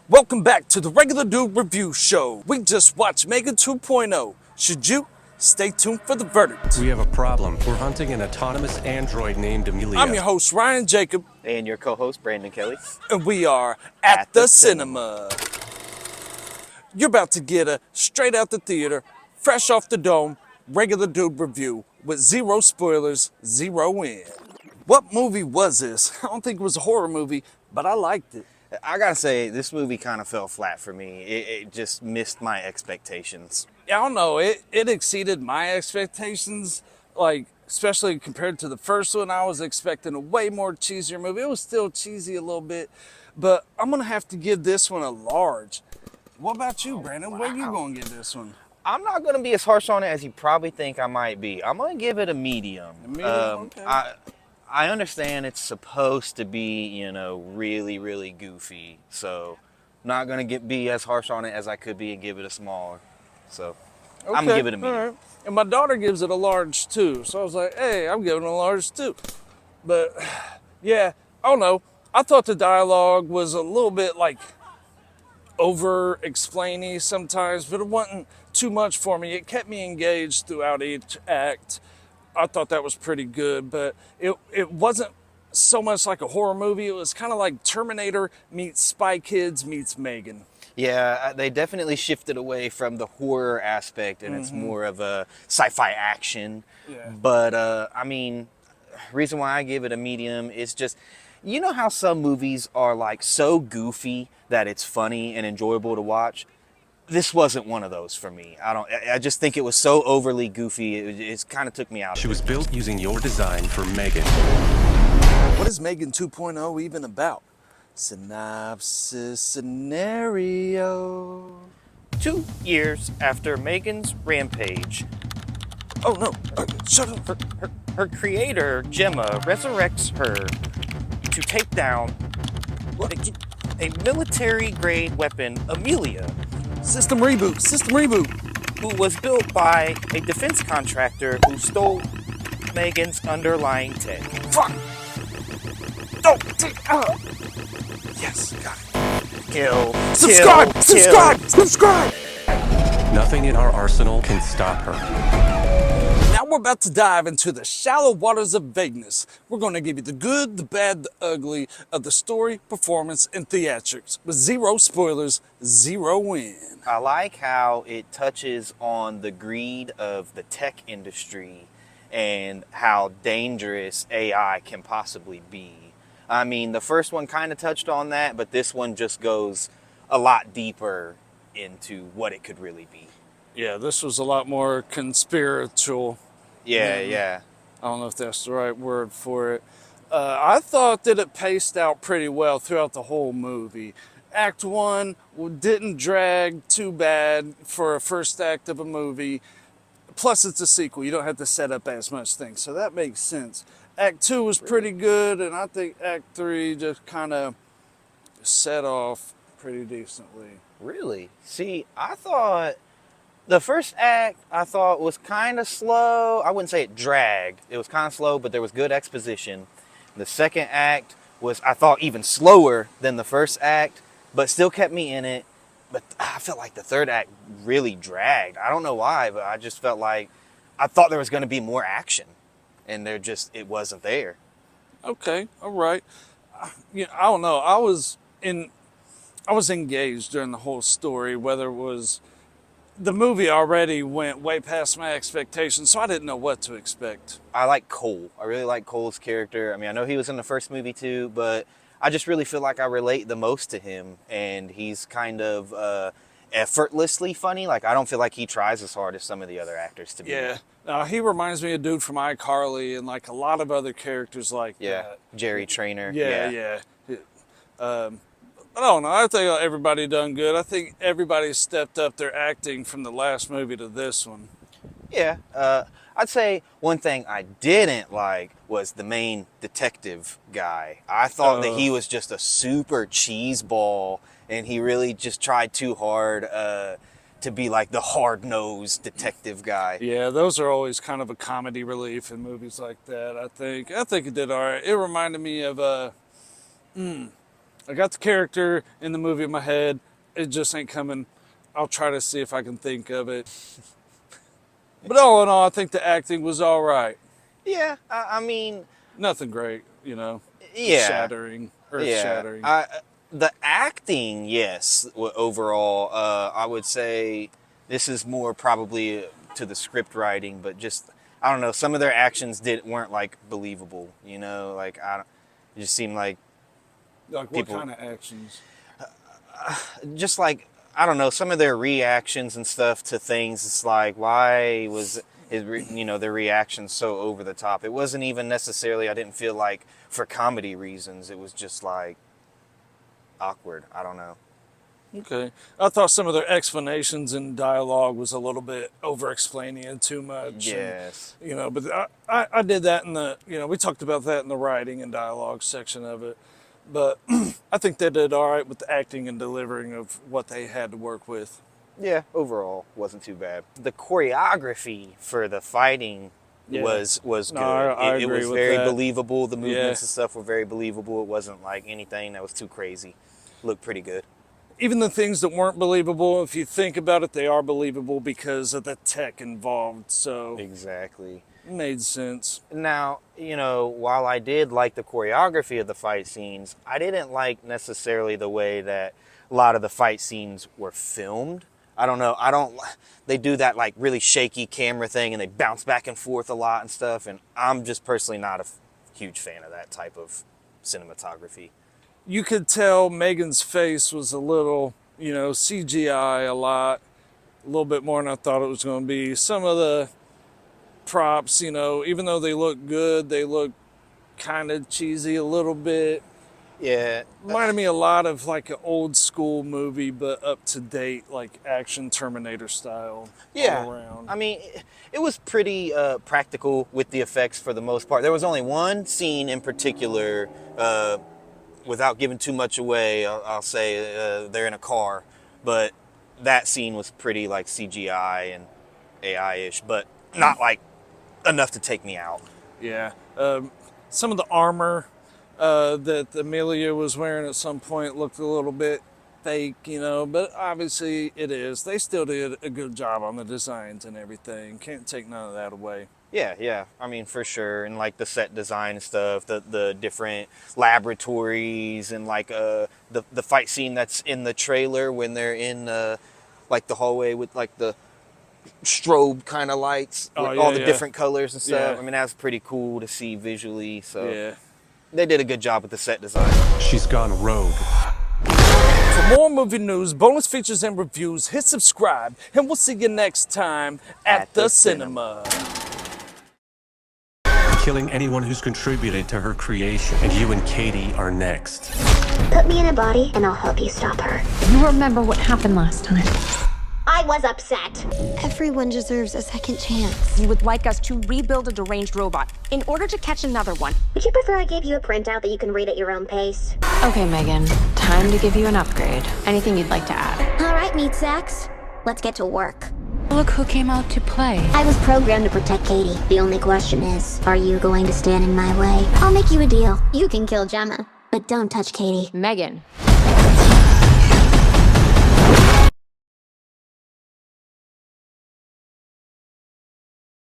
Welcome back to the Regular Dude Review Show. We just watched M3gan 2.0. Should you? Stay tuned for the verdict. We have a problem. We're hunting an autonomous android named Amelia. I'm your host, Ryan Jacob. And your co-host, Brandon Kelly. And we are at the cinema. You're about to get a straight out the theater, fresh off the dome, Regular Dude Review with zero spoilers, zero win. What movie was this? I don't think it was a horror movie, but I liked it. I gotta say, this movie kind of fell flat for me. It just missed my expectations. I don't know, it exceeded my expectations, like, especially compared to the first one. I was expecting a way more cheesier movie. It was still cheesy a little bit, but I'm gonna have to give this one a large. What about you, Brandon? Where you gonna give this one? I'm not gonna be as harsh on it as you probably think I might be. I'm gonna give it a medium. Okay. I understand it's supposed to be, really, really goofy. So, not gonna be as harsh on it as I could be and give it a smaller. So, I'm gonna give it a medium. All right. And my daughter gives it a large too. So I was like, hey, I'm giving it a large too. But yeah, I don't know. I thought the dialogue was a little bit like over-explainy sometimes, but it wasn't too much for me. It kept me engaged throughout each act. I thought that was pretty good, but it wasn't so much like a horror movie. It was kind of like Terminator meets Spy Kids meets M3gan. Yeah, they definitely shifted away from the horror aspect, and it's more of a sci-fi action. Yeah. But, reason why I give it a medium is just, you know how some movies are like so goofy that it's funny and enjoyable to watch? This wasn't one of those for me. I just think it was so overly goofy, it kind of took me out of it. She was built using your design for M3gan. What is M3gan 2.0 even about? Synopsis scenario. 2 years after Megan's rampage, Oh no, shut up. her creator, Gemma, resurrects her to take down a military-grade weapon, Amelia, System reboot, who was built by a defense contractor who stole Megan's underlying tech. Fuck! Don't take out! Yes, got it. Kill. Subscribe! Kill, Subscribe! kill. Subscribe! Nothing in our arsenal can stop her. Now we're about to dive into the shallow waters of vagueness. We're going to give you the good, the bad, the ugly of the story, performance, and theatrics with zero spoilers, zero win. I like how it touches on the greed of the tech industry and how dangerous AI can possibly be. I mean, the first one kind of touched on that, but this one just goes a lot deeper into what it could really be. Yeah, this was a lot more conspiritual. Yeah. I don't know if that's the right word for it. I thought that it paced out pretty well throughout the whole movie. Act 1 didn't drag too bad for a first act of a movie. Plus, it's a sequel. You don't have to set up as much things, so that makes sense. Act 2 was pretty good, and I think Act 3 just kind of set off pretty decently. Really? See, I thought the first act was kind of slow. I wouldn't say it dragged. It was kind of slow, but there was good exposition. The second act was, I thought, even slower than the first act, but still kept me in it. But I felt like the third act really dragged. I don't know why, but I just felt like I thought there was going to be more action, and it wasn't there. Okay, all right. I don't know. I was engaged during the whole story, whether it was the movie already went way past my expectations, so I didn't know what to expect. I like Cole. I really like Cole's character. I mean, I know he was in the first movie too, but I just really feel like I relate the most to him, and he's kind of effortlessly funny. Like, I don't feel like he tries as hard as some of the other actors to be. Yeah, he reminds me of a dude from iCarly and like a lot of other characters like that. Jerry Trainer. Yeah. I don't know. I think everybody done good. I think everybody stepped up their acting from the last movie to this one. Yeah. I'd say one thing I didn't like was the main detective guy. I thought that he was just a super cheeseball, and he really just tried too hard to be like the hard-nosed detective guy. Yeah, those are always kind of a comedy relief in movies like that, I think. I think it did all right. It reminded me of I got the character in the movie in my head. It just ain't coming. I'll try to see if I can think of it. But all in all, I think the acting was all right. Yeah, I mean, Nothing great, you know. yeah, Shattering, earth yeah. shattering. The acting, yes, overall, I would say this is more probably to the script writing, but just I don't know. Some of their actions weren't like believable, you know. Like it just seemed like Like what people- kind of actions? just like I don't know, some of their reactions and stuff to things. It's like, why was their reactions so over the top? It wasn't even necessarily. I didn't feel like for comedy reasons. It was just like awkward. I don't know. Okay. I thought some of their explanations and dialogue was a little bit over-explaining it too much. Yes. And, you know, but I did that in the, you know, we talked about that in the writing and dialogue section of it. But I think they did all right with the acting and delivering of what they had to work with. Yeah, overall wasn't too bad. The choreography for the fighting Yeah. was No, good. I It agree was with very that. believable. The movements Yeah. and stuff were very believable. It wasn't like anything that was too crazy. Looked pretty good. Even the things that weren't believable, if you think about it, they are believable because of the tech involved. So Exactly. it made sense. Now, you know, while I did like the choreography of the fight scenes, I didn't like necessarily the way that a lot of the fight scenes were filmed. I don't know. They do that like really shaky camera thing and they bounce back and forth a lot and stuff. And I'm just personally not a huge fan of that type of cinematography. You could tell Megan's face was a little, you know, CGI a little bit more than I thought it was going to be. Some of the props, you know, even though they look good, they look kind of cheesy a little bit. Yeah. Reminded me a lot of like an old school movie, but up to date, like action Terminator style. Yeah. All around. I mean, it was pretty practical with the effects for the most part. There was only one scene in particular, without giving too much away, I'll say they're in a car, but that scene was pretty like CGI and AI-ish, but not like enough to take me out. Yeah. Some of the armor that Amelia was wearing at some point looked a little bit fake, you know, but obviously it is. They still did a good job on the designs and everything. Can't take none of that away. Yeah. I mean, for sure. And like the set design and stuff, the different laboratories and like the fight scene that's in the trailer when they're in like the hallway with like the strobe kind of lights with all the different colors and stuff. Yeah. I mean, that's pretty cool to see visually. So Yeah. they did a good job with the set design. She's gone rogue. For more movie news, bonus features, and reviews, hit subscribe, and we'll see you next time at the cinema. Killing anyone who's contributed to her creation. And you and Katie are next. Put me in a body and I'll help you stop her. You remember what happened last time. I was upset. Everyone deserves a second chance. You would like us to rebuild a deranged robot in order to catch another one. Would you prefer I gave you a printout that you can read at your own pace? Okay, Megan. Time to give you an upgrade. Anything you'd like to add? All right, meat sacks. Let's get to work. Look who came out to play. I was programmed to protect Katie. The only question is, are you going to stand in my way? I'll make you a deal. You can kill Gemma, but don't touch Katie. Megan.